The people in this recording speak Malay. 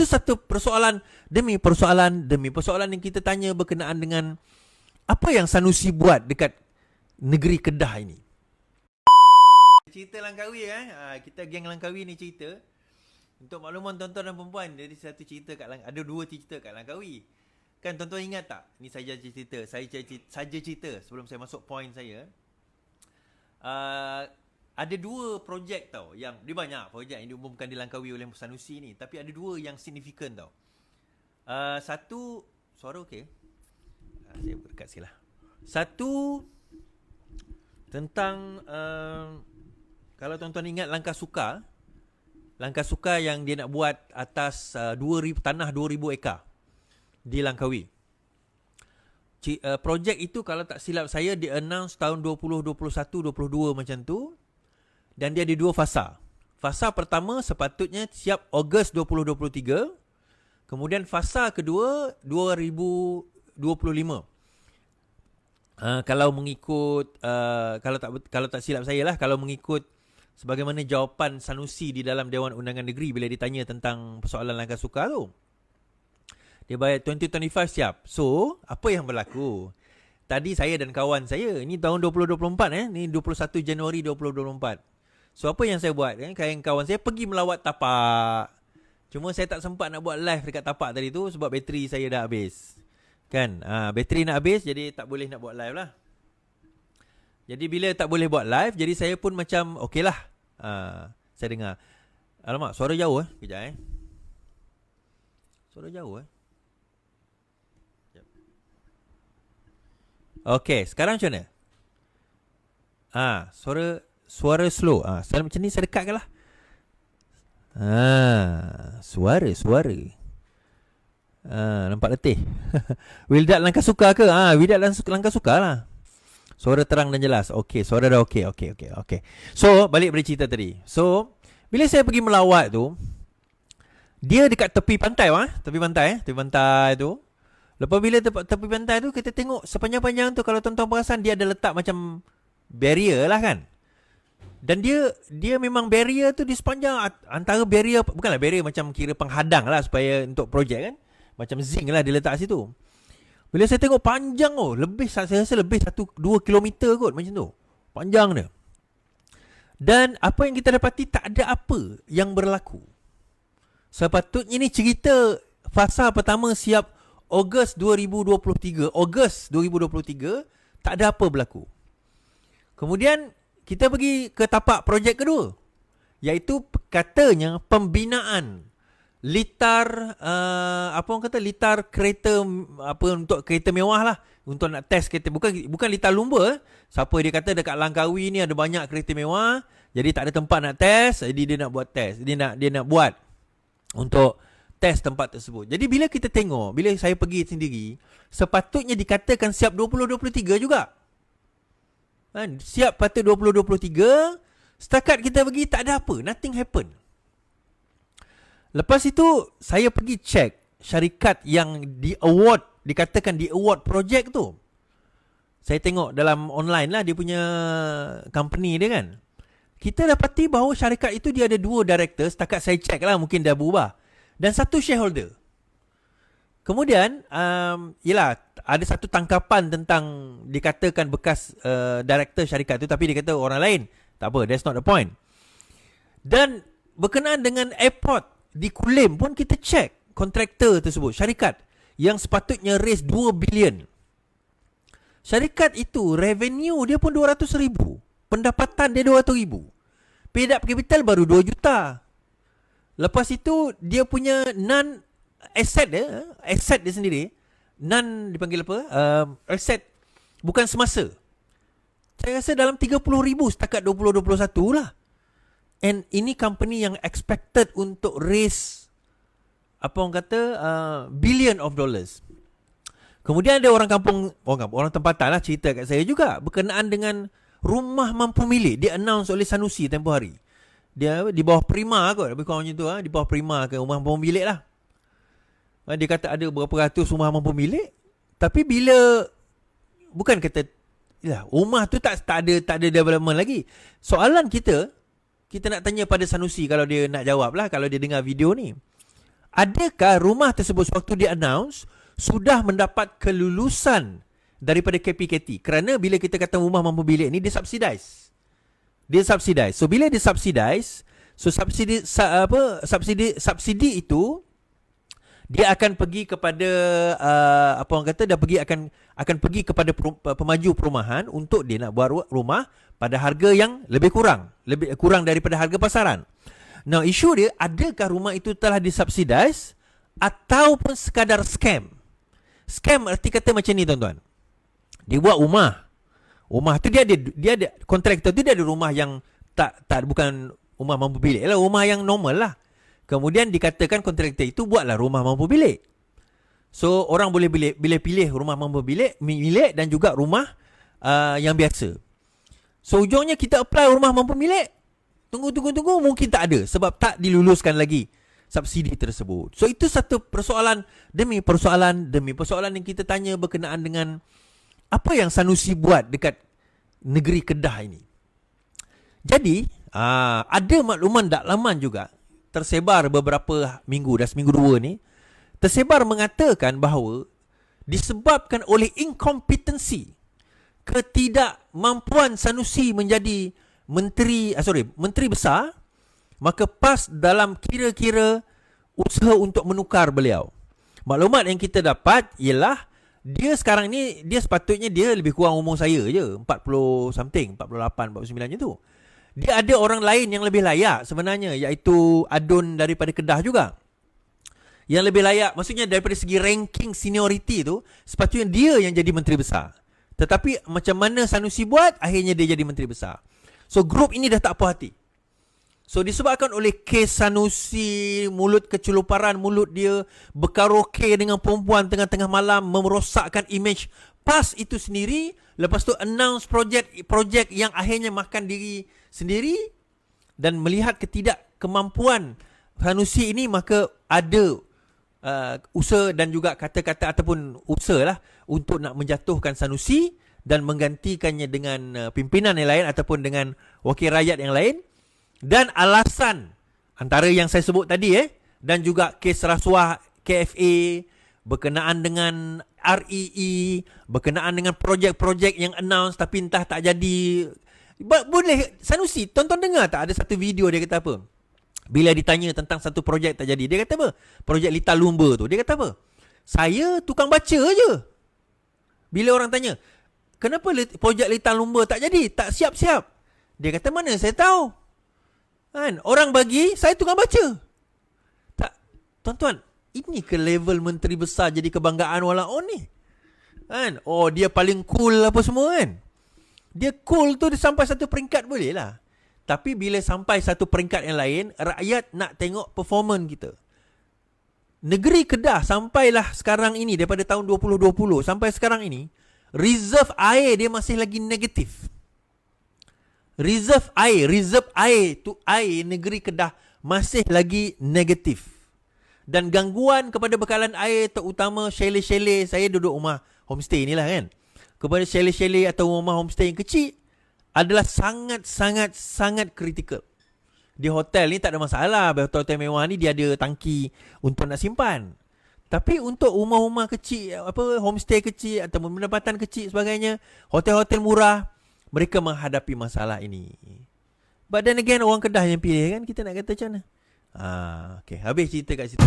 Itu satu persoalan demi persoalan yang kita tanya berkenaan dengan apa yang Sanusi buat dekat negeri Kedah ini. Cerita Langkawi kita geng Langkawi ni cerita. Untuk makluman tuan-tuan dan perempuan, jadi satu cerita ada dua cerita kat Langkawi. Kan tuan-tuan ingat tak? Ni saja cerita sebelum saya masuk point saya. Ada dua projek tau, yang dia banyak projek yang diumumkan di Langkawi oleh Sanusi ni, tapi ada dua yang signifikan tau. Satu, suara okey? Saya berdekat sikit lah. Satu tentang kalau tuan-tuan ingat Langkah Suka yang dia nak buat atas tanah 2,000 ekar di Langkawi. Projek itu kalau tak silap saya dia announce tahun 2021, 22 macam tu. Dan dia ada dua fasa. Fasa pertama sepatutnya siap Ogos 2023. Kemudian fasa kedua 2025. Kalau mengikut kalau tak silap saya lah, kalau mengikut sebagaimana jawapan Sanusi di dalam Dewan Undangan Negeri bila ditanya tentang persoalan Langkah Suka tu. Dia bayar 2025 siap. So, apa yang berlaku? Tadi saya dan kawan saya, ini tahun 2024 ni 21 Januari 2024. So, apa yang saya buat? Kawan saya pergi melawat tapak. Cuma saya tak sempat nak buat live dekat tapak tadi tu sebab bateri saya dah habis. Kan? Bateri nak habis jadi tak boleh nak buat live lah. Jadi bila tak boleh buat live, jadi saya pun macam okey lah. Saya dengar. Alamak, suara jauh Kejap Suara jauh Okey, sekarang macam mana? Suara slow. Saya macam ni saya dekatkan lah. Suara. Nampak letih. Wildat Langkah Suka ke? Wildat Langkah Suka lah. Suara terang dan jelas. Okey, suara dah okey. So, balik pada cerita tadi. So, bila saya pergi melawat tu, dia dekat tepi pantai tepi pantai tu. Lepas bila tepi pantai tu, kita tengok sepanjang-panjang tu, kalau tuan-tuan perasan, dia ada letak macam barrier lah kan. Dan dia memang barrier tu di sepanjang antara barrier, bukanlah barrier macam kira penghadang lah supaya untuk projek kan. Macam zinc lah dia letak situ. Bila saya tengok panjang saya rasa lebih 1-2 kilometer kot macam tu. Panjang dia. Dan apa yang kita dapati, tak ada apa yang berlaku. Sepatutnya ni cerita fasa pertama siap Ogos 2023. Tak ada apa berlaku. Kemudian kita pergi ke tapak projek kedua, iaitu katanya pembinaan litar litar kereta untuk kereta mewah lah, untuk nak test kereta, bukan litar lumba. Siapa dia kata dekat Langkawi ni ada banyak kereta mewah, jadi tak ada tempat nak test, jadi dia nak buat test. Dia nak buat untuk test tempat tersebut. Jadi bila kita tengok, bila saya pergi sendiri, sepatutnya dikatakan siap 2023 juga. Siap patut 2023. Setakat kita pergi tak ada apa, nothing happen. Lepas itu saya pergi check syarikat yang dikatakan di award project tu. Saya tengok dalam online lah dia punya company dia kan. Kita dapati bahawa syarikat itu dia ada 2 director, setakat saya check lah, mungkin dah berubah, dan 1 shareholder. Kemudian yelah, ada satu tangkapan tentang dikatakan bekas director syarikat tu, tapi dia kata orang lain. Tak apa, that's not the point. Dan berkenaan dengan airport di Kulim pun kita check kontraktor tersebut, syarikat yang sepatutnya raise 2 bilion. Syarikat itu revenue dia pun 200,000, pendapatan dia 200,000, paid up capital baru 2 juta. Lepas itu dia punya asset dia sendiri, dipanggil apa? Asset bukan semasa. Saya rasa dalam 30,000 setakat 2021 lah. And ini company yang expected untuk raise billion of dollars. Kemudian ada orang tempatan lah cerita kat saya juga berkenaan dengan rumah mampu milik. Dia announce oleh Sanusi tempoh hari. Dia di bawah Prima kot, lebih kurang macam tu di bawah Prima ke rumah mampu milik lah. Dia kata ada berapa ratus rumah mampu milik, tapi bila bukan kata rumah tu tak ada development lagi. Soalan kita nak tanya pada Sanusi, kalau dia nak jawab lah, kalau dia dengar video ni. adakah rumah tersebut sewaktu dia announce sudah mendapat kelulusan daripada KPKT? Kerana bila kita kata rumah mampu bilik ni, dia subsidize. So bila dia subsidize, so subsidi itu dia akan pergi kepada apa orang kata, akan pergi kepada pemaju perumahan untuk dia nak buat rumah pada harga yang lebih kurang daripada harga pasaran. Now isu dia, adakah rumah itu telah disubsidize ataupun sekadar scam? Scam erti kata macam ni tuan-tuan. Dia buat rumah tu dia ada kontraktor tu, dia ada rumah yang tak bukan rumah mampu bilik lah, rumah yang normal lah. Kemudian dikatakan kontraktor itu buatlah rumah mampu bilik. So orang boleh pilih rumah mampu bilik dan juga rumah yang biasa. So ujungnya kita apply rumah mampu bilik, tunggu mungkin tak ada sebab tak diluluskan lagi subsidi tersebut. So itu satu persoalan demi persoalan yang kita tanya berkenaan dengan apa yang Sanusi buat dekat negeri Kedah ini. Jadi ada makluman daklaman juga tersebar beberapa minggu, dah seminggu 2 ni, tersebar mengatakan bahawa disebabkan oleh inkompetensi, ketidakmampuan Sanusi menjadi menteri besar, maka PAS dalam kira-kira usaha untuk menukar beliau. Maklumat yang kita dapat ialah dia sekarang ni, dia sepatutnya dia lebih kurang umur saya je, 40 something, 48, 49 je tu. Dia ada orang lain yang lebih layak sebenarnya, iaitu Adun daripada Kedah juga. Yang lebih layak, maksudnya daripada segi ranking seniority tu, sepatutnya dia yang jadi menteri besar. Tetapi macam mana Sanusi buat, akhirnya dia jadi menteri besar. So grup ini dah tak puas hati. So disebabkan oleh kes Sanusi, mulut keceluparan mulut dia, berkaraoke dengan perempuan tengah-tengah malam, merosakkan image PAS itu sendiri. Lepas tu announce projek yang akhirnya makan diri sendiri. Dan melihat ketidakkemampuan Sanusi ini, maka ada usaha dan juga kata-kata ataupun usaha lah untuk nak menjatuhkan Sanusi dan menggantikannya dengan pimpinan yang lain ataupun dengan wakil rakyat yang lain. Dan alasan antara yang saya sebut tadi dan juga kes rasuah KFA berkenaan dengan REE, berkenaan dengan projek-projek yang announce tapi entah tak jadi. Boleh Sanusi, tonton dengar tak ada satu video dia kata apa? Bila ditanya tentang satu projek tak jadi, dia kata apa? Projek Lita Lumba tu, dia kata apa? Saya tukang baca je. Bila orang tanya, kenapa projek Lita Lumba tak jadi? Tak siap-siap. Dia kata, mana saya tahu? Kan? Orang bagi, saya tukang baca. Tak, tuan-tuan, ini ke level menteri besar jadi kebanggaan walaupun ni? Kan? Oh, dia paling cool apa semua kan? Dia cool tu dia sampai satu peringkat boleh lah. Tapi bila sampai satu peringkat yang lain, rakyat nak tengok performance kita. Negeri Kedah sampailah sekarang ini, daripada tahun 2020 sampai sekarang ini, reserve air dia masih lagi negatif. Reserve air tu air negeri Kedah masih lagi negatif. Dan gangguan kepada bekalan air, terutama chalet-chalet, saya duduk rumah homestay ni lah kan, kepada chalet-chalet atau rumah homestay yang kecil, adalah sangat kritikal. Di hotel ni tak ada masalah, hotel-hotel mewah ni dia ada tangki untuk nak simpan. Tapi untuk rumah-rumah kecil, homestay kecil atau pendapatan kecil sebagainya, hotel-hotel murah, mereka menghadapi masalah ini. But then again, orang Kedah yang pilih kan, kita nak kata macam mana? Okay, habis cerita kat situ.